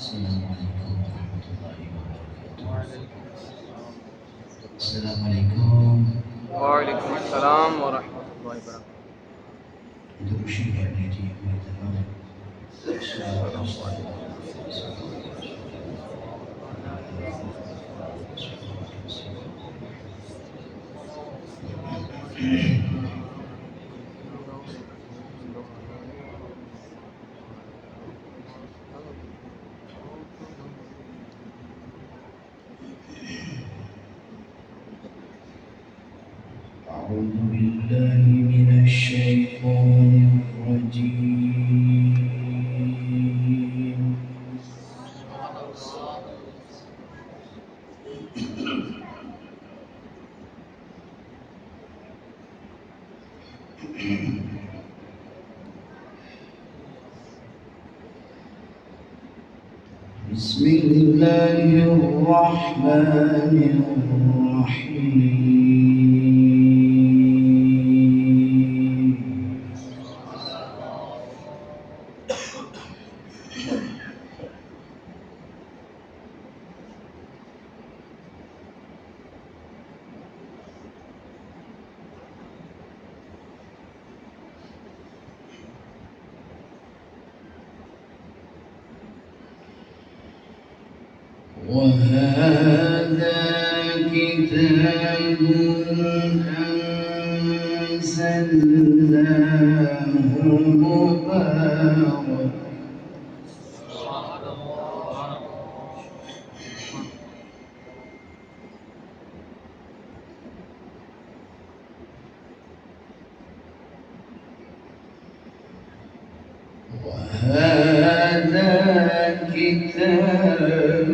السلام عليكم ورحمة الله وبركاته. السلام عليكم. وعليكم السلام ورحمة الله وبركاته. Introduction Community Muhtaram. أعوذ بالله من الشيطان الرجيم. بسم الله الرحمن الرحيم. وهذا كتاب أنزلناه مبارك وهذا كتاب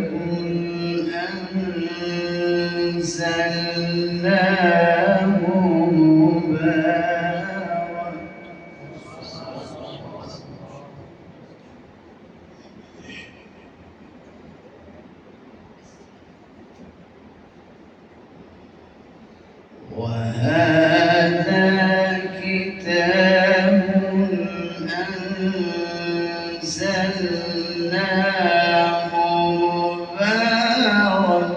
أنزلناه مبارك وهذا كتاب أنزلناه مبارك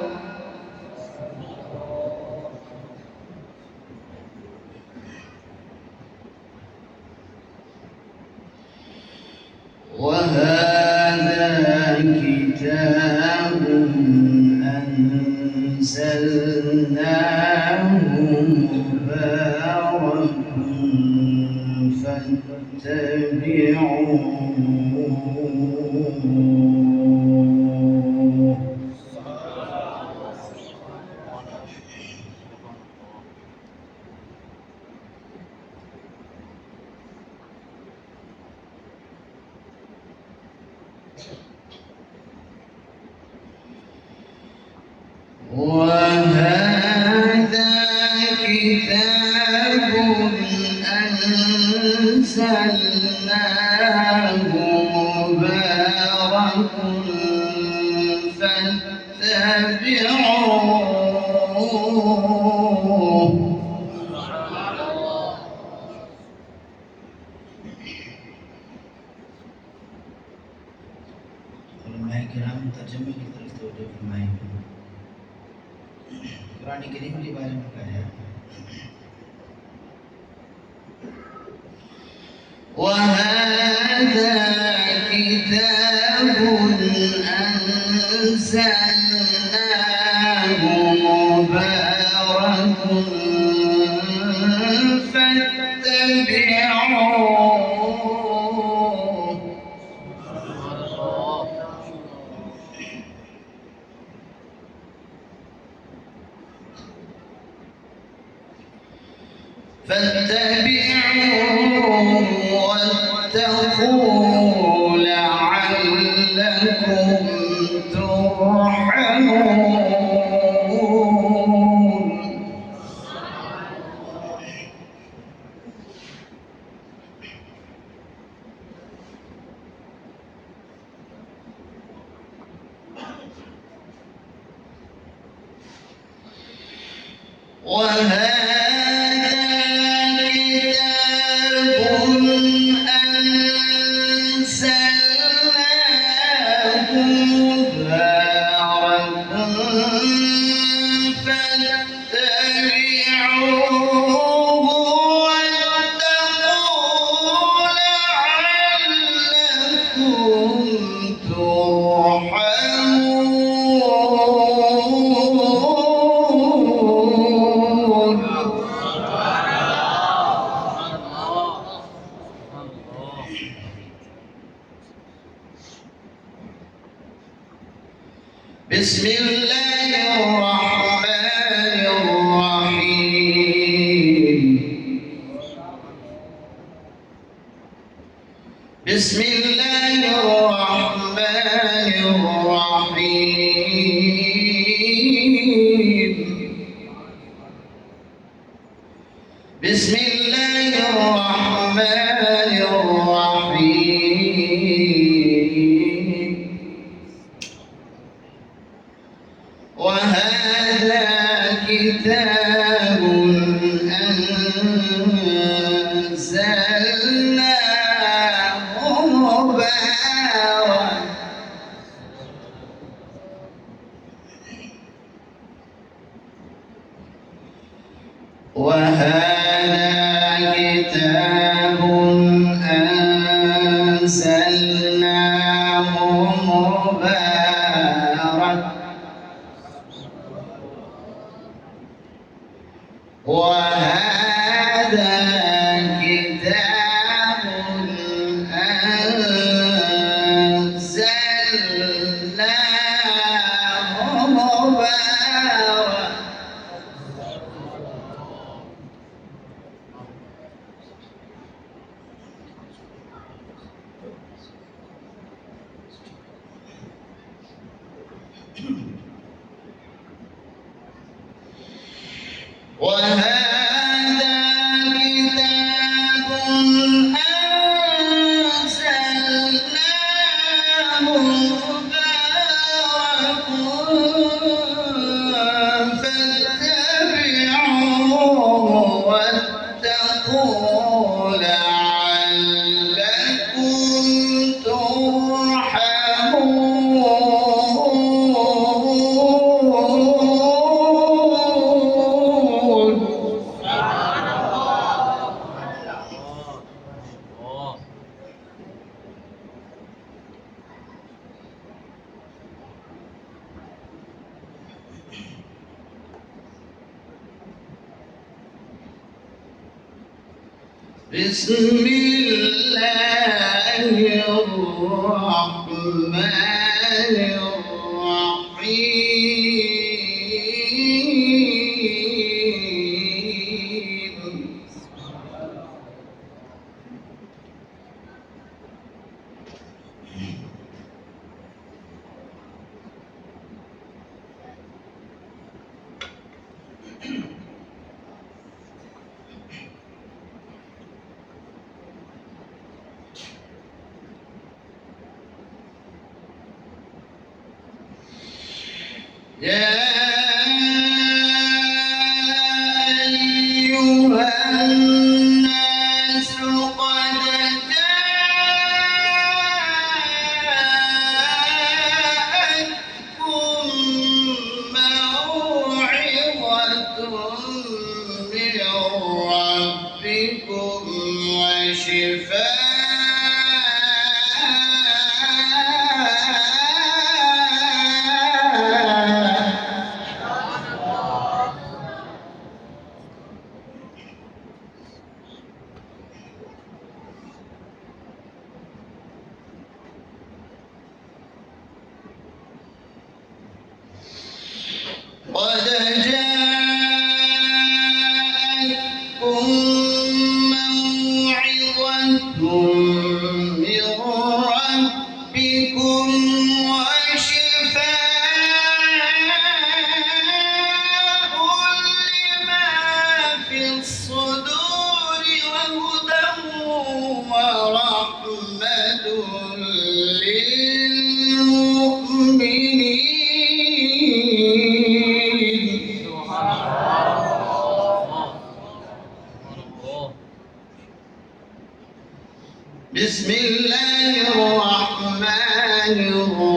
وهذا كتاب أنزلناه مبارك فاتبعوه وهذا كتاب أنزلناه مبارك فاتبعوه علماء کرام ترجمے کی طرف توجہ فرمائیں. قرآن کریم کے بارے میں کہا وهذا كتاب أنزلناه مبارك فاتبعوه فاتبعوه واتقوا لعلكم ترحمون. وهذا كتاب أنزلناه ترحمون. بسم الله الرحمن الرحيم. بسم الله الرحمن الرحيم. بسم الله الرحمن الرحيم. وهذا كتاب أنزلناه مبارك. وهذا كتاب أنزلناه مبارك. وهذا كتاب أنزلناه مبارك. وهذا كتاب أنزلناه مبارك فاتبعوه واتقوا لعلكم ترحمون. بسم الله الرحمن الرحيم. يا أيها الناس قد جاءتكم موعظة من ربكم وشفاء قد جاءتكم موعظة من ربكم وشفاء لما في الصدور وهدى ورحمة للمؤمنين. بسم الله الرحمن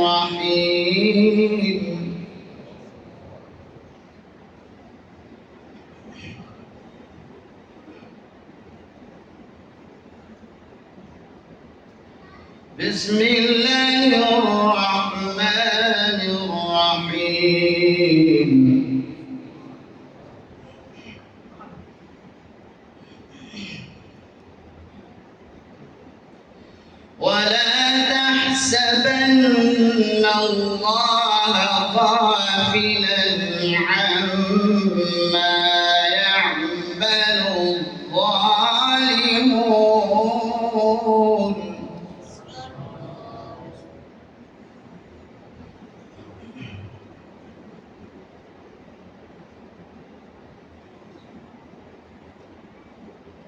الرحيم. بسم الله الرحمن الله غافلا عما يعمل الظالمون.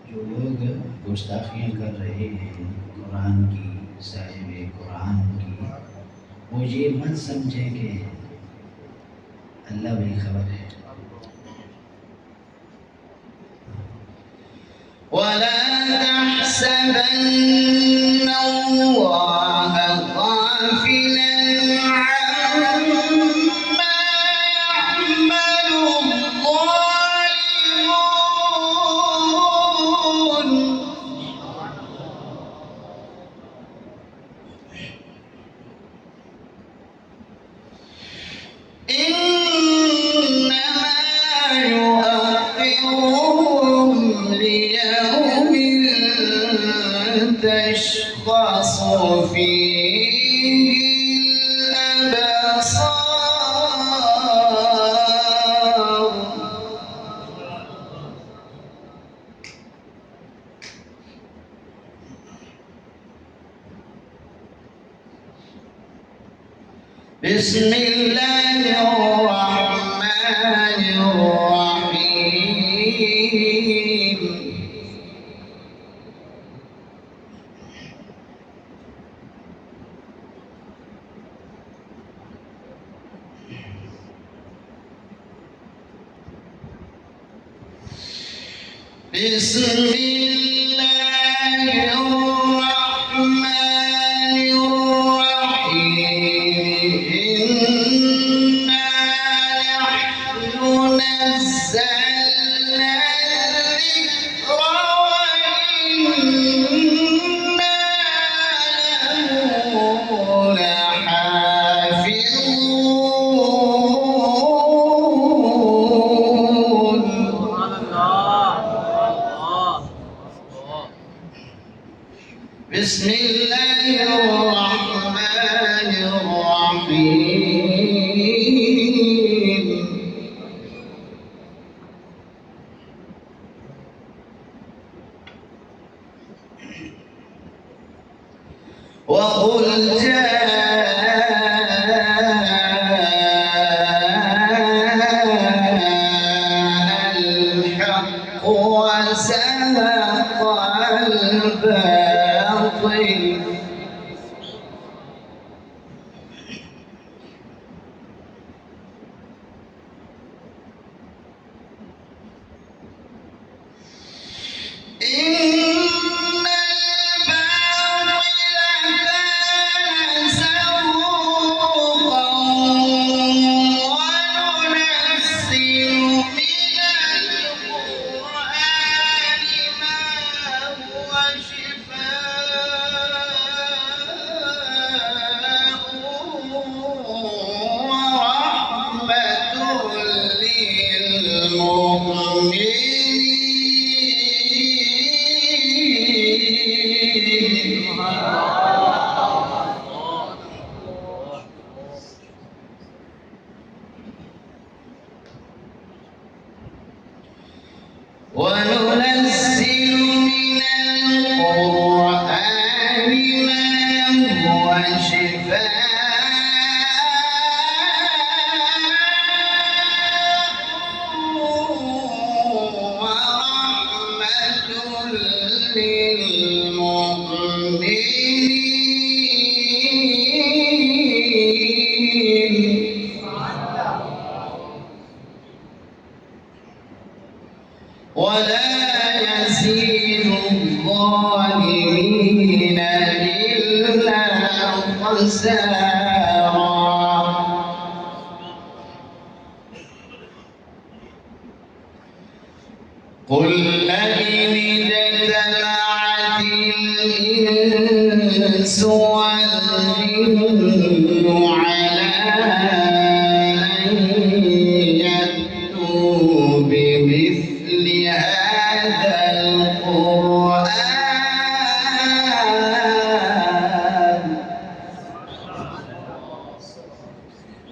जो लोग गुस्ताखियाँ कर रहे हैं कुरान की, साहिब कुरान की, वो ये मत समझे कि अल्लाह बेखबर है। वला तहसबन्न अल्लाह गाफिलन अम्मा यअमलु الظالمون. إنما يؤخرهم ليوم تشخص فيه الأبصار. بسم الله الرحمن الرحيم. بسم الله الرحمن الرحيم. إنا نحن نزلنا الذكر وإنا له لحافظون. بسم الله الرحمن الرحيم. وقل جاء الحق وزهق الباطل. إن الباطل كان زهوقا. وننزل من القرآن ما هو شفاء ورحمة للمؤمنين. وننزل من القرآن ما هو شفاء ورحمة للمؤمنين. ولا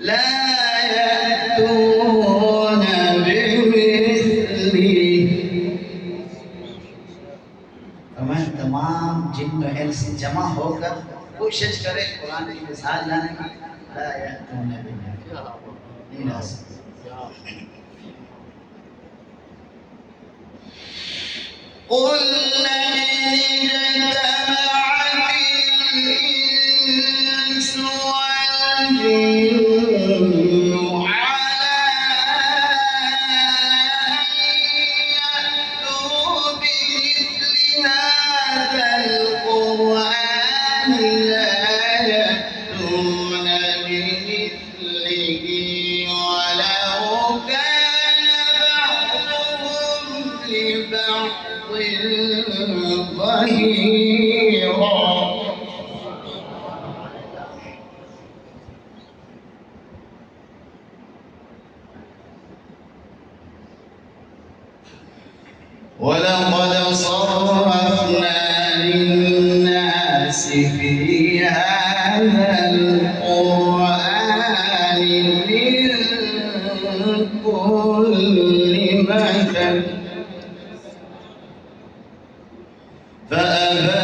لا يأتون بمثله फरमाया तमाम जिन्न और इंस जमा होकर कोशिश करे कुरान की मिसाल लाने की ला यअतून बिमिथलिही नहीं ला सकते قل لئن اجتمعت الإنس والجن على أن يأتوا بمثل هذا القرآن لا يأتون بمثله ولو كان بعضهم لبعض ظهيرا ولقد صرفنا للناس في هذا القرآن من كل مثل فأبى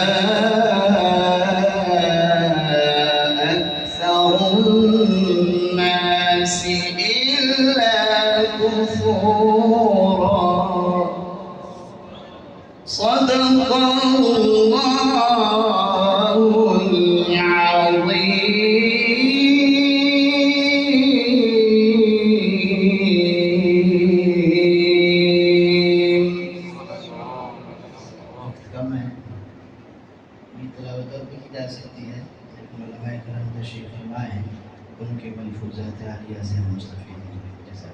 أكثر الناس إلا كفورا صدق الله العظيم वक्त कम है ये तिलावत और भी की जा सकती है लेकिन उलमाए करम तशरीफ फरमा है उनके मलफूजात आलिया से हम मुस्तफ़ीद हैं जैसा